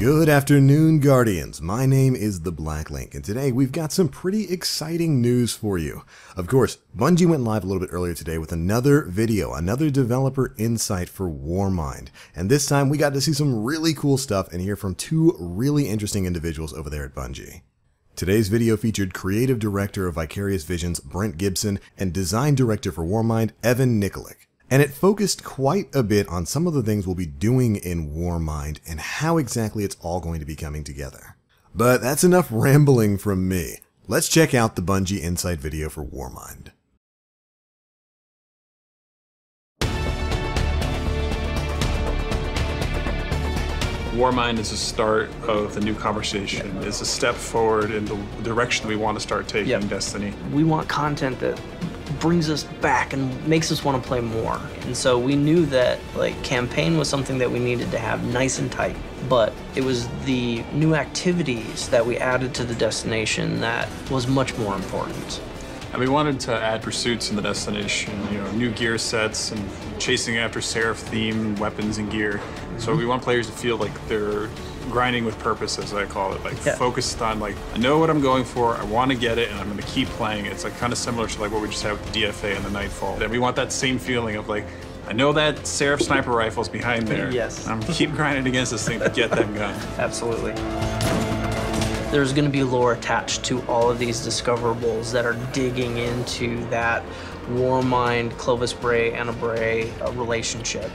Good afternoon, Guardians. My name is TheBlackLink, and today we've got some pretty exciting news for you. Of course, Bungie went live a little bit earlier today with another video, another developer insight for Warmind. And this time we got to see some really cool stuff and hear from two really interesting individuals over there at Bungie. Today's video featured Creative Director of Vicarious Visions, Brent Gibson, and Design Director for Warmind, Evan Nikolic. And it focused quite a bit on some of the things we'll be doing in Warmind and how exactly it's all going to be coming together. But that's enough rambling from me. Let's check out the Bungie Insight video for Warmind. Warmind is the start of the new conversation. It's a step forward in the direction we want to start taking Destiny. We want content that brings us back and makes us want to play more. And so we knew that campaign was something that we needed to have nice and tight, but it was the new activities that we added to the destination that was much more important. And we wanted to add pursuits in the destination, new gear sets and chasing after Seraph-themed weapons and gear. So we want players to feel like they're grinding with purpose, as I call it, focused on I know what I'm going for, I want to get it, and I'm going to keep playing. It's kind of similar to what we just had with the DFA and the Nightfall. And we want that same feeling of I know that Seraph sniper rifle's behind there. Yes. I'm gonna keep grinding against this thing to get that gun. Absolutely. There's going to be lore attached to all of these discoverables that are digging into that Warmind, Clovis Bray, Anna Bray relationship.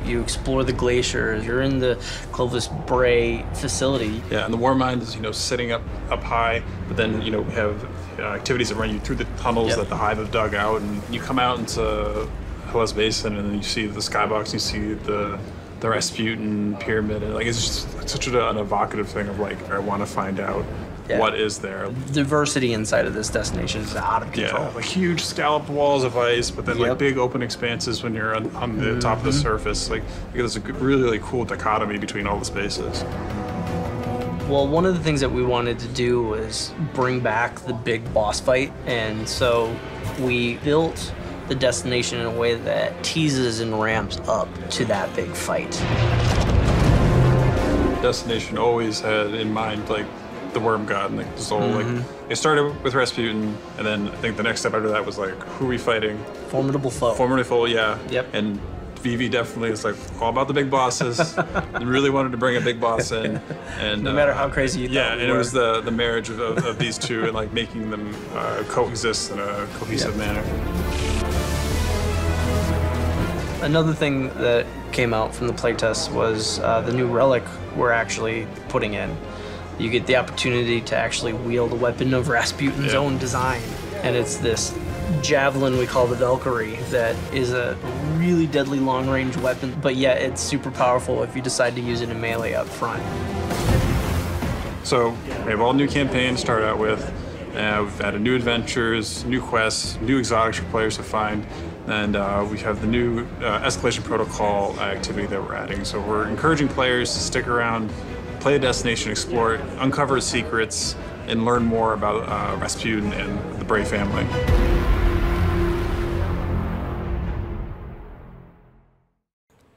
You explore the glaciers, you're in the Clovis Bray facility. Yeah, and the Warmind is, sitting up high, but then, we have activities that run you through the tunnels that the Hive have dug out, and you come out into Hellas Basin, and then you see the skybox, you see the Rasputin pyramid, and it's such an evocative thing of I want to find out what is there. Diversity inside of this destination is out of control. Yeah, huge scalloped walls of ice, but then big open expanses when you're on the top of the surface. There's a really cool dichotomy between all the spaces. Well, one of the things that we wanted to do was bring back the big boss fight, and so we built the destination in a way that teases and ramps up to that big fight. Destination always had in mind the Worm God and the Soul. It started with Rasputin, and then I think the next step after that was who are we fighting? Formidable foe. Formidable foe, yeah. Yep. And Vivi definitely is all about the big bosses. And really wanted to bring a big boss in, and no matter how crazy you thought and it was the marriage of these two and making them coexist in a cohesive manner. Another thing that came out from the playtest was the new relic we're actually putting in. You get the opportunity to actually wield a weapon of Rasputin's own design. And it's this javelin we call the Valkyrie that is a really deadly long-range weapon, but yet it's super powerful if you decide to use it in melee up front. So we have all new campaigns to start out with. We've added new adventures, new quests, new exotics for players to find, and we have the new escalation protocol activity that we're adding. So we're encouraging players to stick around, play the destination, explore it, uncover secrets, and learn more about Rasputin and the Bray family.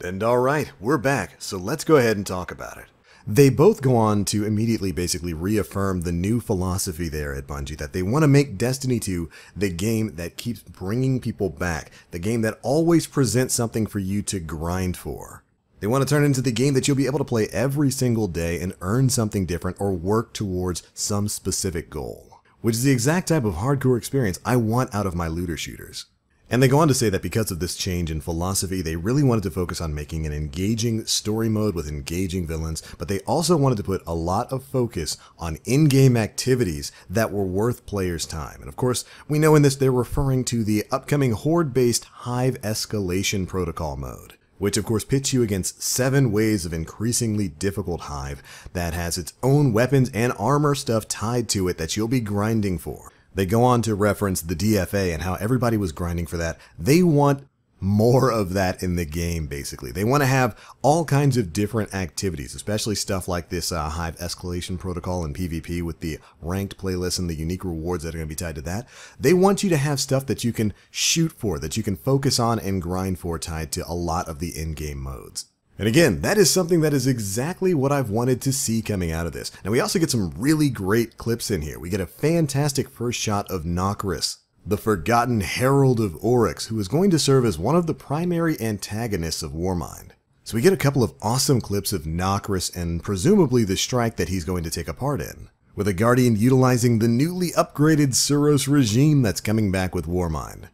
And alright, we're back, so let's go ahead and talk about it. They both go on to immediately basically reaffirm the new philosophy there at Bungie, that they want to make Destiny 2 the game that keeps bringing people back, the game that always presents something for you to grind for. They want to turn it into the game that you'll be able to play every single day and earn something different or work towards some specific goal, which is the exact type of hardcore experience I want out of my looter shooters. And they go on to say that because of this change in philosophy, they really wanted to focus on making an engaging story mode with engaging villains, but they also wanted to put a lot of focus on in-game activities that were worth players' time. And of course, we know in this they're referring to the upcoming horde-based Hive escalation protocol mode, which of course pits you against 7 waves of increasingly difficult Hive that has its own weapons and armor stuff tied to it that you'll be grinding for. They go on to reference the DFA and how everybody was grinding for that. They want more of that in the game, basically. They want to have all kinds of different activities, especially stuff like this Hive escalation protocol and PvP with the ranked playlists and the unique rewards that are going to be tied to that. They want you to have stuff that you can shoot for, that you can focus on and grind for, tied to a lot of the in-game modes. And again, that is something that is exactly what I've wanted to see coming out of this. Now we also get some really great clips in here. We get a fantastic first shot of Nokris, the forgotten herald of Oryx, who is going to serve as one of the primary antagonists of Warmind. So we get a couple of awesome clips of Nokris and presumably the strike that he's going to take a part in, with a Guardian utilizing the newly upgraded Suros regime that's coming back with Warmind.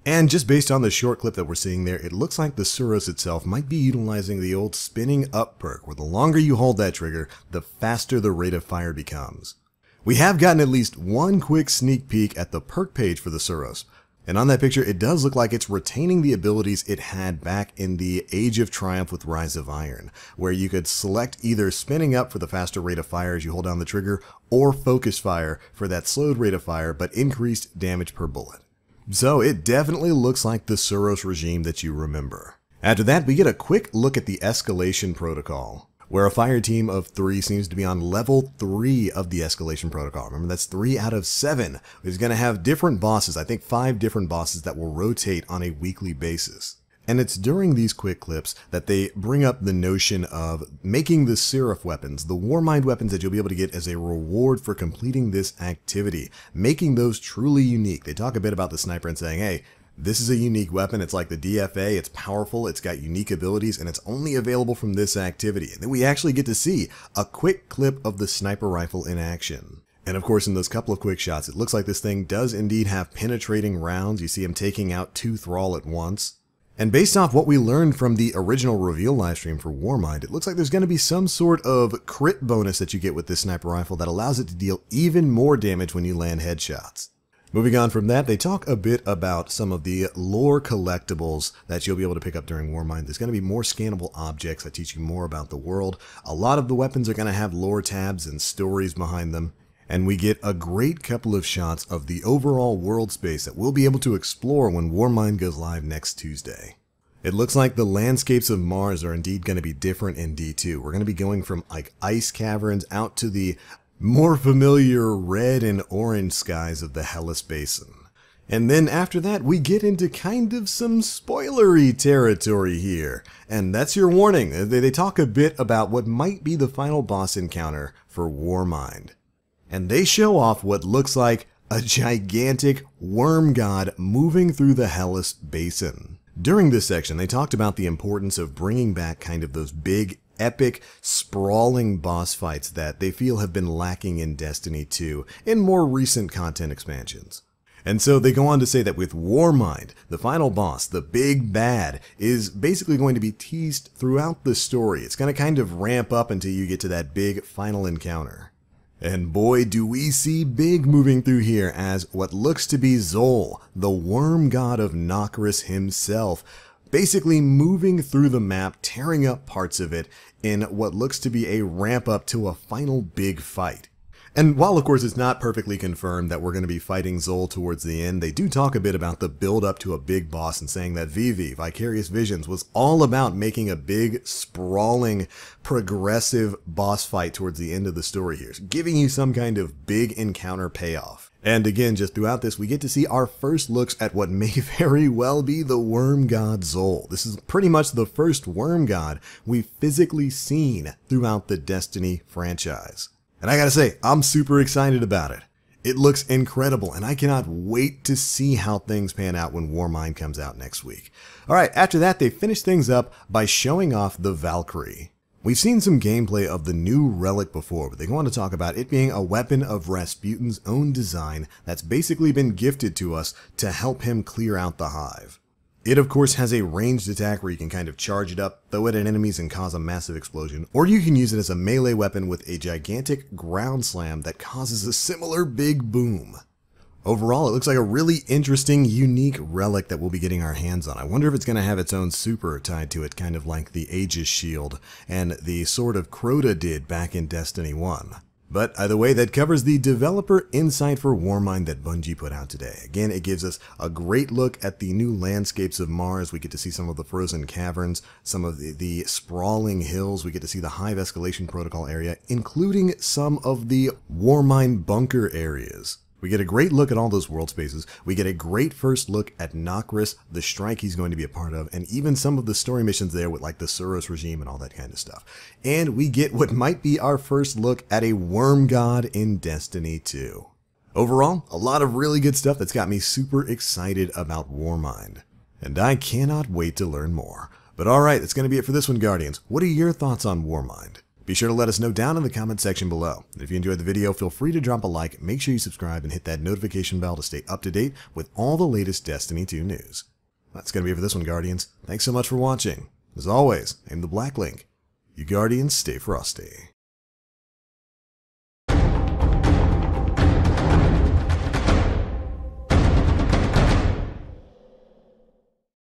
And just based on the short clip that we're seeing there, it looks like the Suros itself might be utilizing the old spinning up perk, where the longer you hold that trigger, the faster the rate of fire becomes. We have gotten at least one quick sneak peek at the perk page for the Suros, and on that picture it does look like it's retaining the abilities it had back in the Age of Triumph with Rise of Iron, where you could select either spinning up for the faster rate of fire as you hold down the trigger, or focus fire for that slowed rate of fire but increased damage per bullet. So it definitely looks like the Suros regime that you remember. After that, we get a quick look at the escalation protocol, where a fire team of 3 seems to be on level 3 of the escalation protocol. Remember, that's 3 out of 7. It's going to have different bosses, I think 5 different bosses that will rotate on a weekly basis. And it's during these quick clips that they bring up the notion of making the Seraph weapons, the Warmind weapons that you'll be able to get as a reward for completing this activity, making those truly unique. They talk a bit about the sniper and saying, hey, this is a unique weapon. It's like the DFA. It's powerful. It's got unique abilities, and it's only available from this activity. And then we actually get to see a quick clip of the sniper rifle in action. And of course, in those couple of quick shots, it looks like this thing does indeed have penetrating rounds. You see him taking out 2 Thrall at once. And based off what we learned from the original reveal livestream for Warmind, it looks like there's going to be some sort of crit bonus that you get with this sniper rifle that allows it to deal even more damage when you land headshots. Moving on from that, they talk a bit about some of the lore collectibles that you'll be able to pick up during Warmind. There's going to be more scannable objects that teach you more about the world. A lot of the weapons are going to have lore tabs and stories behind them. And we get a great couple of shots of the overall world space that we'll be able to explore when Warmind goes live next Tuesday. It looks like the landscapes of Mars are indeed going to be different in D2. We're going to be going from like ice caverns out to the more familiar red and orange skies of the Hellas Basin. And then after that, we get into kind of some spoilery territory here. And that's your warning. They talk a bit about what might be the final boss encounter for Warmind. And they show off what looks like a gigantic worm god moving through the Hellas Basin. During this section, they talked about the importance of bringing back kind of those big, epic, sprawling boss fights that they feel have been lacking in Destiny 2 in more recent content expansions. And so they go on to say that with Warmind, the final boss, the big bad, is basically going to be teased throughout the story. It's going to kind of ramp up until you get to that big final encounter. And boy, do we see Big moving through here as what looks to be Zol, the worm god of Nokris himself, basically moving through the map, tearing up parts of it in what looks to be a ramp up to a final big fight. And while of course it's not perfectly confirmed that we're going to be fighting Zol towards the end, they do talk a bit about the build up to a big boss and saying that VV, Vicarious Visions, was all about making a big, sprawling, progressive boss fight towards the end of the story here, giving you some kind of big encounter payoff. And again, just throughout this, we get to see our first looks at what may very well be the Worm God Zol. This is pretty much the first Worm God we've physically seen throughout the Destiny franchise. And I gotta say, I'm super excited about it. It looks incredible, and I cannot wait to see how things pan out when Warmind comes out next week. Alright, after that, they finish things up by showing off the Valkyrie. We've seen some gameplay of the new relic before, but they go on to talk about it being a weapon of Rasputin's own design that's basically been gifted to us to help him clear out the hive. It of course has a ranged attack where you can kind of charge it up, throw it at enemies and cause a massive explosion, or you can use it as a melee weapon with a gigantic ground slam that causes a similar big boom. Overall, it looks like a really interesting, unique relic that we'll be getting our hands on. I wonder if it's going to have its own super tied to it, kind of like the Aegis shield and the Sword of Crota did back in Destiny 1. But either way, that covers the developer insight for Warmind that Bungie put out today. Again, it gives us a great look at the new landscapes of Mars. We get to see some of the frozen caverns, some of the sprawling hills. We get to see the Hive Escalation Protocol area, including some of the Warmind bunker areas. We get a great look at all those world spaces. We get a great first look at Nokris, the strike he's going to be a part of, and even some of the story missions there with like the Suros regime and all that kind of stuff. And we get what might be our first look at a worm god in Destiny 2. Overall, a lot of really good stuff that's got me super excited about Warmind. And I cannot wait to learn more. But alright, that's going to be it for this one, Guardians. What are your thoughts on Warmind? Be sure to let us know down in the comment section below. And if you enjoyed the video, feel free to drop a like, make sure you subscribe, and hit that notification bell to stay up to date with all the latest Destiny 2 news. That's going to be it for this one, Guardians. Thanks so much for watching. As always, I'm TheBlackLink. You Guardians, stay frosty.